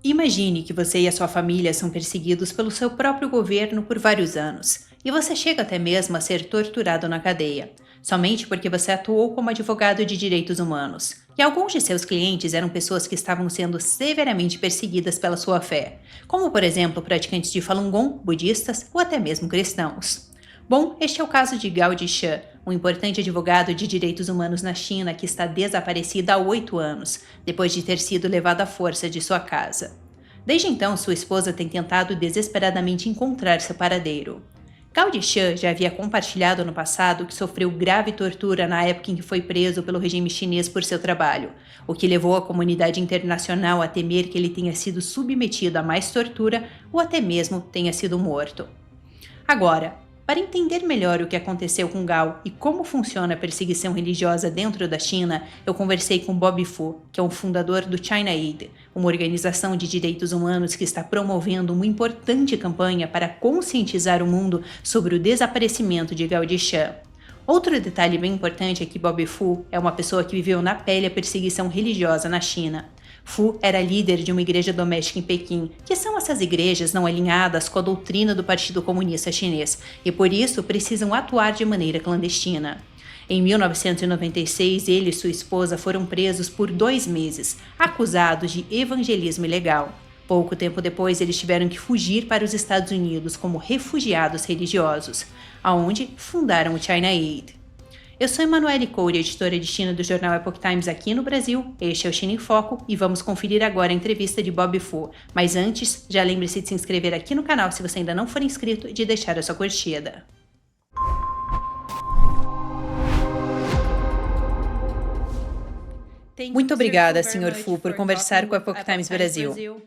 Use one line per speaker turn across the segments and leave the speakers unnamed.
Imagine que você e a sua família são perseguidos pelo seu próprio governo por vários anos, e você chega até mesmo a ser torturado na cadeia, somente porque você atuou como advogado de direitos humanos. E alguns de seus clientes eram pessoas que estavam sendo severamente perseguidas pela sua fé, como por exemplo praticantes de Falun Gong, budistas ou até mesmo cristãos. Bom, este é o caso de Gao Zhishe, um importante advogado de direitos humanos na China que está desaparecida há 8 anos, depois de ter sido levado à força de sua casa. Desde então, sua esposa tem tentado desesperadamente encontrar seu paradeiro. Gao Zhishe já havia compartilhado no passado que sofreu grave tortura na época em que foi preso pelo regime chinês por seu trabalho, o que levou a comunidade internacional a temer que ele tenha sido submetido a mais tortura ou até mesmo tenha sido morto. Agora, para entender melhor o que aconteceu com Gao e como funciona a perseguição religiosa dentro da China, eu conversei com Bob Fu, que é o fundador do China Aid, uma organização de direitos humanos que está promovendo uma importante campanha para conscientizar o mundo sobre o desaparecimento de Gao Zhishe. Outro detalhe bem importante é que Bob Fu é uma pessoa que viveu na pele a perseguição religiosa na China. Fu era líder de uma igreja doméstica em Pequim, que são essas igrejas não alinhadas com a doutrina do Partido Comunista Chinês, e por isso precisam atuar de maneira clandestina. Em 1996, ele e sua esposa foram presos por 2 meses, acusados de evangelismo ilegal. Pouco tempo depois, eles tiveram que fugir para os Estados Unidos como refugiados religiosos, aonde fundaram o China Aid. Eu sou Emanuele Coure, editora de China do jornal Epoch Times aqui no Brasil. Este é o China em Foco e vamos conferir agora a entrevista de Bob Fu. Mas antes, já lembre-se de se inscrever aqui no canal se você ainda não for inscrito e de deixar a sua curtida. Muito obrigada, Sr. Fu, por conversar com a Epoch Times Brasil.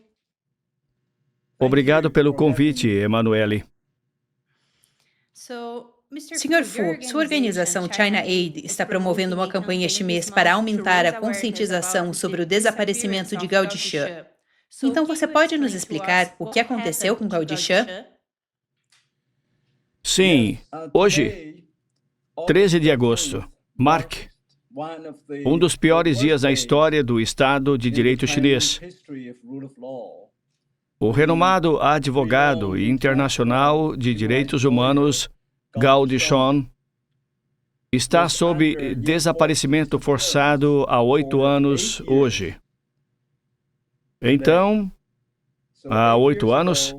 Obrigado pelo convite, Emanuele.
Sr. Fu, sua organização China Aid está promovendo uma campanha este mês para aumentar a conscientização sobre o desaparecimento de Gao Zhishe. Então você pode nos explicar o que aconteceu com Gao Zhishe?
Sim, hoje, 13 de agosto, marque um dos piores dias na história do Estado de Direito chinês. O renomado advogado internacional de direitos humanos Gao Zhishe está sob desaparecimento forçado há 8 anos hoje. Então, há 8 anos,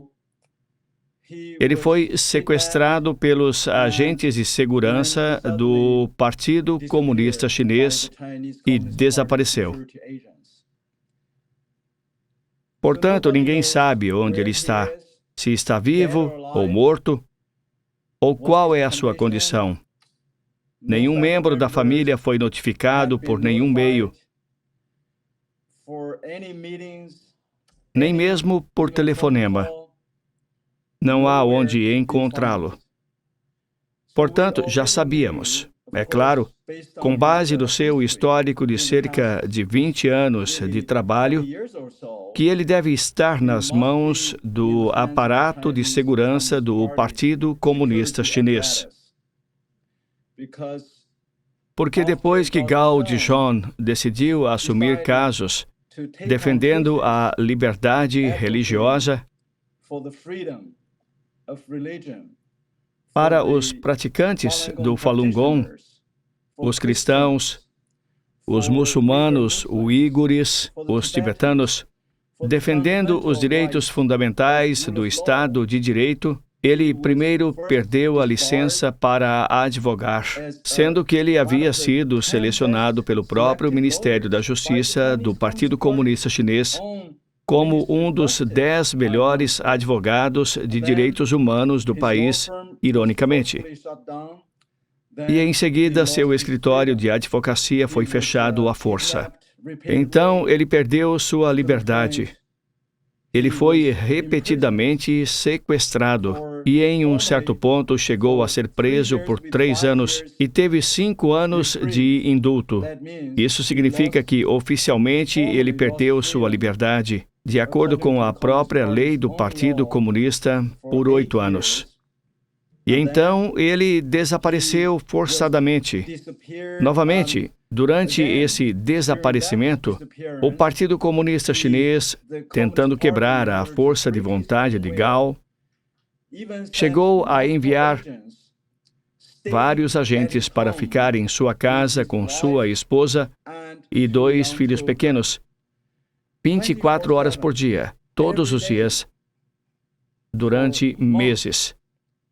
ele foi sequestrado pelos agentes de segurança do Partido Comunista Chinês e desapareceu. Portanto, ninguém sabe onde ele está, se está vivo ou morto, ou qual é a sua condição. Nenhum membro da família foi notificado por nenhum meio, nem mesmo por telefonema. Não há onde encontrá-lo. Portanto, já sabíamos, é claro, com base no seu histórico de cerca de 20 anos de trabalho, que ele deve estar nas mãos do aparato de segurança do Partido Comunista Chinês. Porque depois que Gao Zhishe decidiu assumir casos defendendo a liberdade religiosa para os praticantes do Falun Gong, os cristãos, os muçulmanos, uigures, os tibetanos, defendendo os direitos fundamentais do Estado de Direito, ele primeiro perdeu a licença para advogar, sendo que ele havia sido selecionado pelo próprio Ministério da Justiça do Partido Comunista Chinês como um dos 10 melhores advogados de direitos humanos do país, ironicamente. E em seguida, seu escritório de advocacia foi fechado à força. Então, ele perdeu sua liberdade. Ele foi repetidamente sequestrado e, em um certo ponto, chegou a ser preso por 3 anos e teve 5 anos de indulto. Isso significa que, oficialmente, ele perdeu sua liberdade, de acordo com a própria lei do Partido Comunista, por 8 anos. E então ele desapareceu forçadamente. Novamente, durante esse desaparecimento, o Partido Comunista Chinês, tentando quebrar a força de vontade de Gao, chegou a enviar vários agentes para ficar em sua casa com sua esposa e 2 filhos pequenos, 24 horas por dia, todos os dias, durante meses,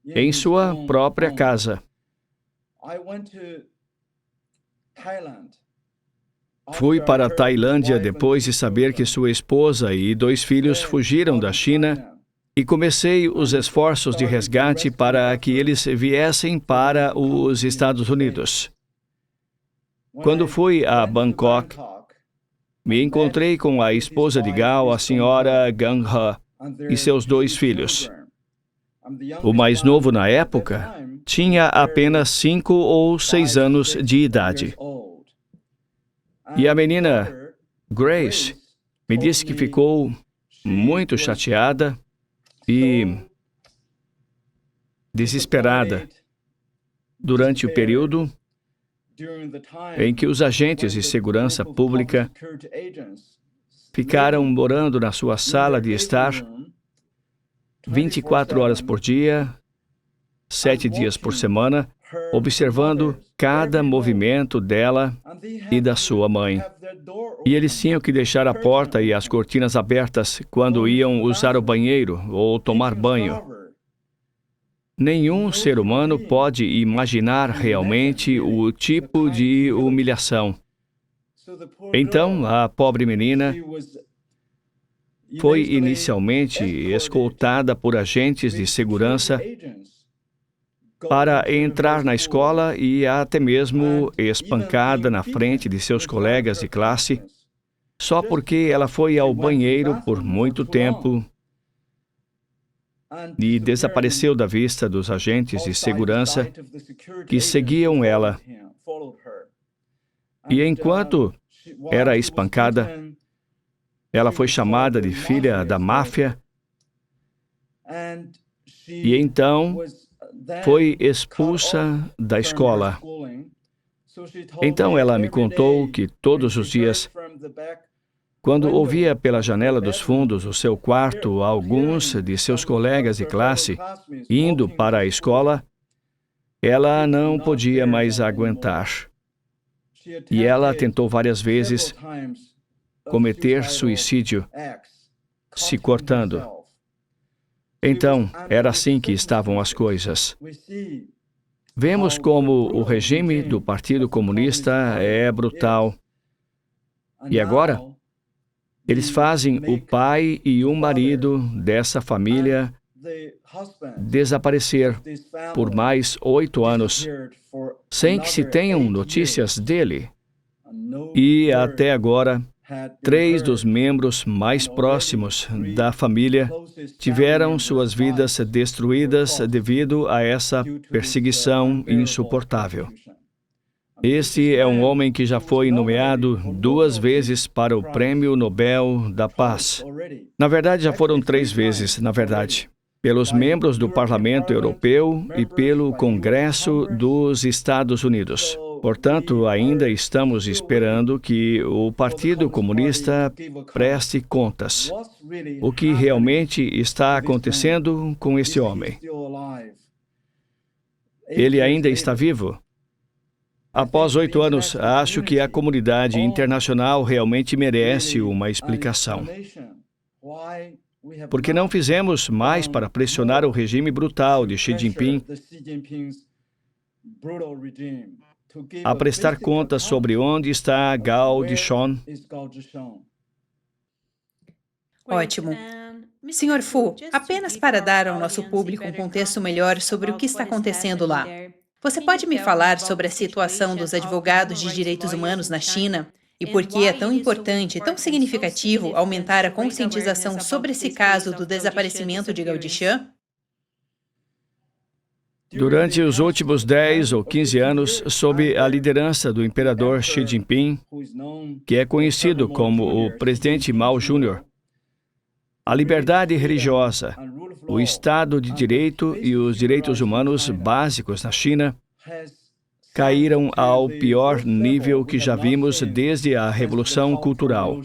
em sua própria casa. Fui para a Tailândia depois de saber que sua esposa e 2 filhos fugiram da China e comecei os esforços de resgate para que eles viessem para os Estados Unidos. Quando fui a Bangkok, me encontrei com a esposa de Gao, a senhora Gang He, e seus 2 filhos. O mais novo na época tinha apenas 5 ou 6 anos de idade. E a menina Grace me disse que ficou muito chateada e desesperada durante o período em que os agentes de segurança pública ficaram morando na sua sala de estar 24 horas por dia, 7 dias por semana, observando cada movimento dela e da sua mãe. E eles tinham que deixar a porta e as cortinas abertas quando iam usar o banheiro ou tomar banho. Nenhum ser humano pode imaginar realmente o tipo de humilhação. Então, a pobre menina foi inicialmente escoltada por agentes de segurança para entrar na escola e até mesmo espancada na frente de seus colegas de classe, só porque ela foi ao banheiro por muito tempo e desapareceu da vista dos agentes de segurança que seguiam ela. E enquanto era espancada, ela foi chamada de filha da máfia e então foi expulsa da escola. Então ela me contou que todos os dias, quando ouvia pela janela dos fundos do seu quarto alguns de seus colegas de classe indo para a escola, ela não podia mais aguentar. E ela tentou várias vezes cometer suicídio, se cortando. Então, era assim que estavam as coisas. Vemos como o regime do Partido Comunista é brutal. E agora, eles fazem o pai e o marido dessa família desaparecer por mais 8 anos, sem que se tenham notícias dele. E até agora, 3 dos membros mais próximos da família tiveram suas vidas destruídas devido a essa perseguição insuportável. Este é um homem que já foi nomeado 2 vezes para o Prêmio Nobel da Paz. Na verdade, já foram 3 vezes, pelos membros do Parlamento Europeu e pelo Congresso dos Estados Unidos. Portanto, ainda estamos esperando que o Partido Comunista preste contas. O que realmente está acontecendo com esse homem? Ele ainda está vivo? Após 8 anos, acho que a comunidade internacional realmente merece uma explicação. Por que não fizemos mais para pressionar o regime brutal de Xi Jinping a prestar contas sobre onde está Gao Zhishun?
Ótimo. Senhor Fu, apenas para dar ao nosso público um contexto melhor sobre o que está acontecendo lá. Você pode me falar sobre a situação dos advogados de direitos humanos na China e por que é tão importante e tão significativo aumentar a conscientização sobre esse caso do desaparecimento de Gao Zhishun?
Durante os últimos 10 ou 15 anos, sob a liderança do imperador Xi Jinping, que é conhecido como o presidente Mao Jr., A liberdade religiosa, o Estado de Direito e os direitos humanos básicos na China caíram ao pior nível que já vimos desde a Revolução Cultural.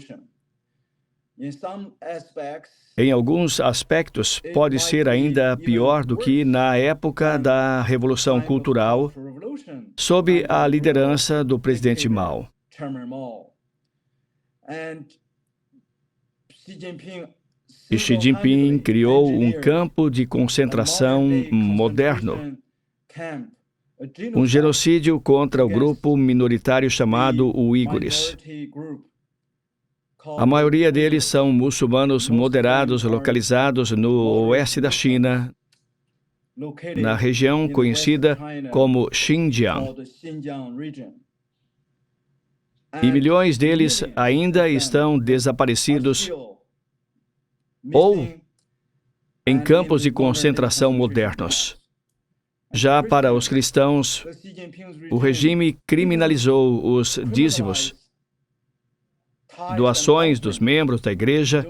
Em alguns aspectos, pode ser ainda pior do que na época da Revolução Cultural, sob a liderança do presidente Mao. E Xi Jinping criou um campo de concentração moderno, um genocídio contra o grupo minoritário chamado uigures. A maioria deles são muçulmanos moderados localizados no oeste da China, na região conhecida como Xinjiang. E milhões deles ainda estão desaparecidos ou em campos de concentração modernos. Já para os cristãos, o regime criminalizou os dízimos, doações dos membros da igreja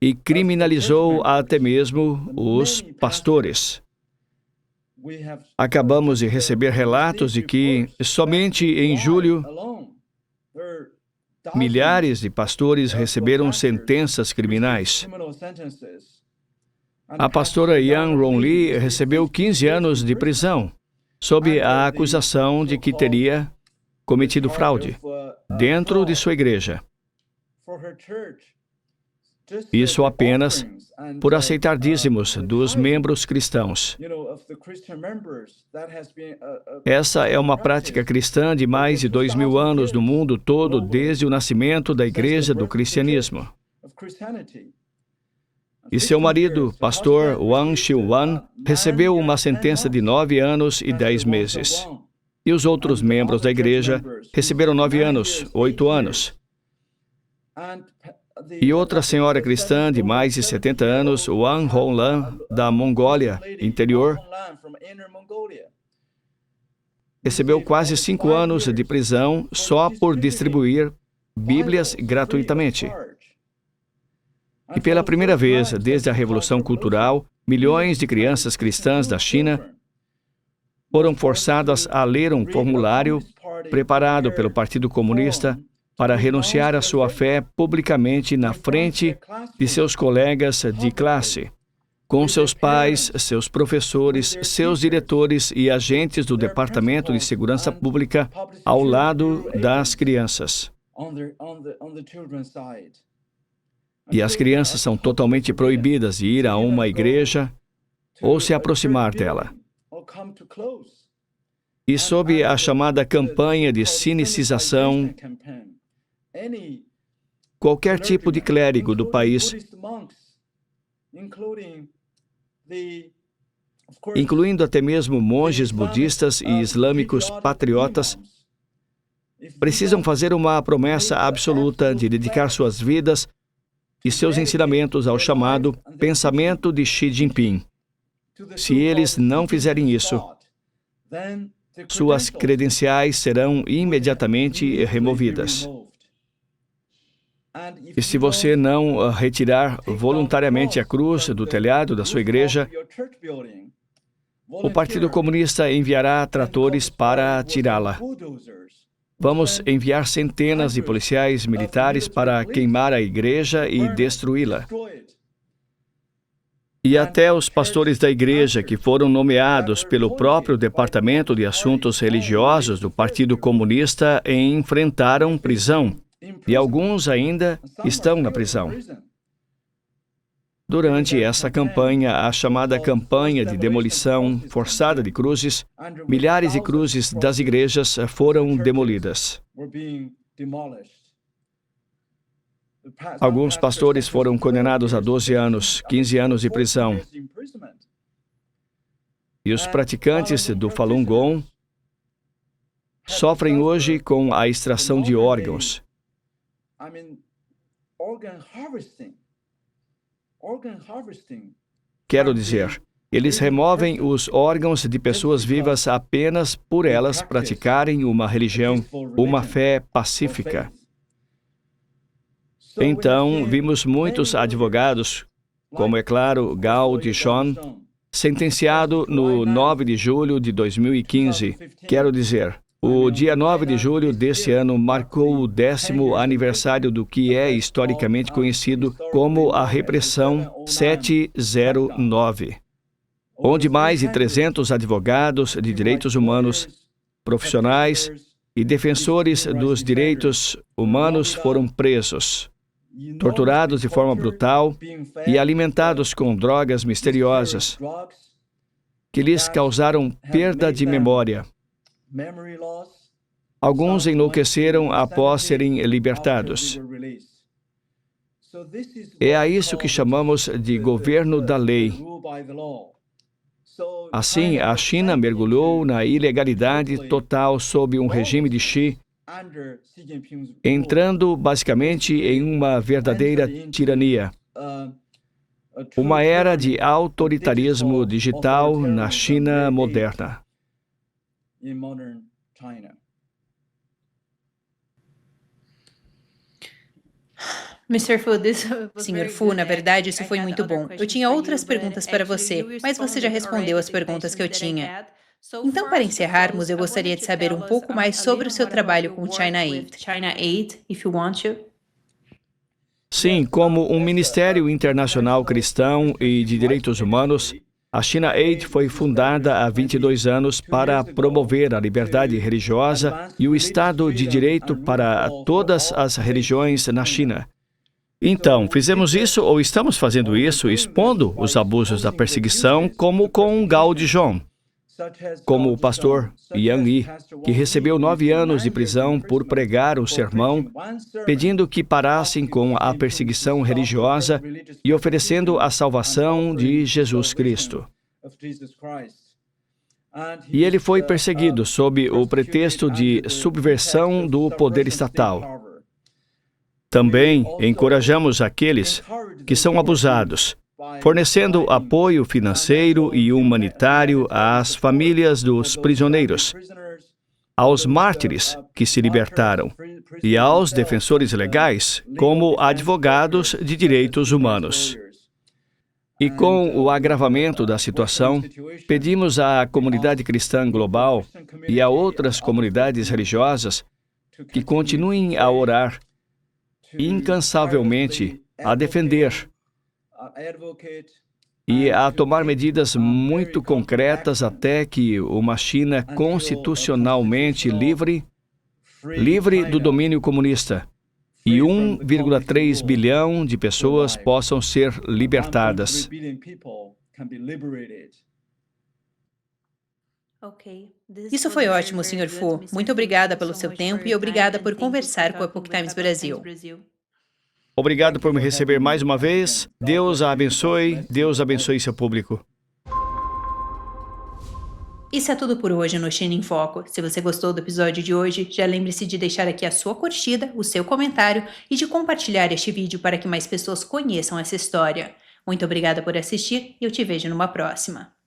e criminalizou até mesmo os pastores. Acabamos de receber relatos de que, somente em julho, milhares de pastores receberam sentenças criminais. A pastora Yang Rongli recebeu 15 anos de prisão, sob a acusação de que teria cometido fraude dentro de sua igreja. Isso apenas por aceitar dízimos dos membros cristãos. Essa é uma prática cristã de mais de 2.000 anos no mundo todo, desde o nascimento da Igreja do Cristianismo. E seu marido, pastor Wang Xiuwan, recebeu uma sentença de 9 anos e 10 meses. E os outros membros da igreja receberam 9 anos, 8 anos. E outra senhora cristã de mais de 70 anos, Wang Honglan, da Mongólia Interior, recebeu quase 5 anos de prisão só por distribuir Bíblias gratuitamente. E pela primeira vez desde a Revolução Cultural, milhões de crianças cristãs da China foram forçadas a ler um formulário preparado pelo Partido Comunista para renunciar à sua fé publicamente na frente de seus colegas de classe, com seus pais, seus professores, seus diretores e agentes do Departamento de Segurança Pública ao lado das crianças. E as crianças são totalmente proibidas de ir a uma igreja ou se aproximar dela. E sob a chamada campanha de sinicização, qualquer tipo de clérigo do país, incluindo até mesmo monges budistas e islâmicos patriotas, precisam fazer uma promessa absoluta de dedicar suas vidas e seus ensinamentos ao chamado pensamento de Xi Jinping. Se eles não fizerem isso, suas credenciais serão imediatamente removidas. E se você não retirar voluntariamente a cruz do telhado da sua igreja, o Partido Comunista enviará tratores para tirá-la. Vamos enviar centenas de policiais militares para queimar a igreja e destruí-la. E até os pastores da igreja que foram nomeados pelo próprio Departamento de Assuntos Religiosos do Partido Comunista enfrentaram prisão, e alguns ainda estão na prisão. Durante essa campanha, a chamada campanha de demolição forçada de cruzes, milhares de cruzes das igrejas foram demolidas. Alguns pastores foram condenados a 12 anos, 15 anos de prisão. E os praticantes do Falun Gong sofrem hoje com a extração de órgãos. Quero dizer, eles removem os órgãos de pessoas vivas apenas por elas praticarem uma religião, uma fé pacífica. Então, vimos muitos advogados, como é claro, Gao Dishon, sentenciado no 9 de julho de 2015. Quero dizer, o dia 9 de julho desse ano marcou o 10º aniversário do que é historicamente conhecido como a Repressão 709, onde mais de 300 advogados de direitos humanos, profissionais e defensores dos direitos humanos foram presos, torturados de forma brutal e alimentados com drogas misteriosas que lhes causaram perda de memória. Alguns enlouqueceram após serem libertados. É a isso que chamamos de governo da lei. Assim, a China mergulhou na ilegalidade total sob um regime de Xi, entrando basicamente em uma verdadeira tirania. Uma era de autoritarismo digital na China moderna.
Sr. Fu, na verdade, isso foi muito bom. Eu tinha outras perguntas para você, mas você já respondeu as perguntas que eu tinha. Então, para encerrarmos, eu gostaria de saber um pouco mais sobre o seu trabalho com o China Aid. China Aid, if you want to.
Sim, como um ministério internacional cristão e de direitos humanos, a China Aid foi fundada há 22 anos para promover a liberdade religiosa e o Estado de Direito para todas as religiões na China. Então, fizemos isso ou estamos fazendo isso expondo os abusos da perseguição, como com Gao Dishon, como o pastor Yang Yi, que recebeu 9 anos de prisão por pregar um sermão pedindo que parassem com a perseguição religiosa e oferecendo a salvação de Jesus Cristo. E ele foi perseguido sob o pretexto de subversão do poder estatal. Também encorajamos aqueles que são abusados, fornecendo apoio financeiro e humanitário às famílias dos prisioneiros, aos mártires que se libertaram e aos defensores legais, como advogados de direitos humanos. E com o agravamento da situação, pedimos à comunidade cristã global e a outras comunidades religiosas que continuem a orar incansavelmente, a defender e a tomar medidas muito concretas até que uma China constitucionalmente livre do domínio comunista e 1,3 bilhão de pessoas possam ser libertadas.
Isso foi ótimo, Sr. Fu. Muito obrigada pelo seu tempo e obrigada por conversar com a Epoch Times Brasil.
Obrigado por me receber mais uma vez. Deus a abençoe. Deus abençoe seu público.
Isso é tudo por hoje no China em Foco. Se você gostou do episódio de hoje, já lembre-se de deixar aqui a sua curtida, o seu comentário e de compartilhar este vídeo para que mais pessoas conheçam essa história. Muito obrigada por assistir e eu te vejo numa próxima.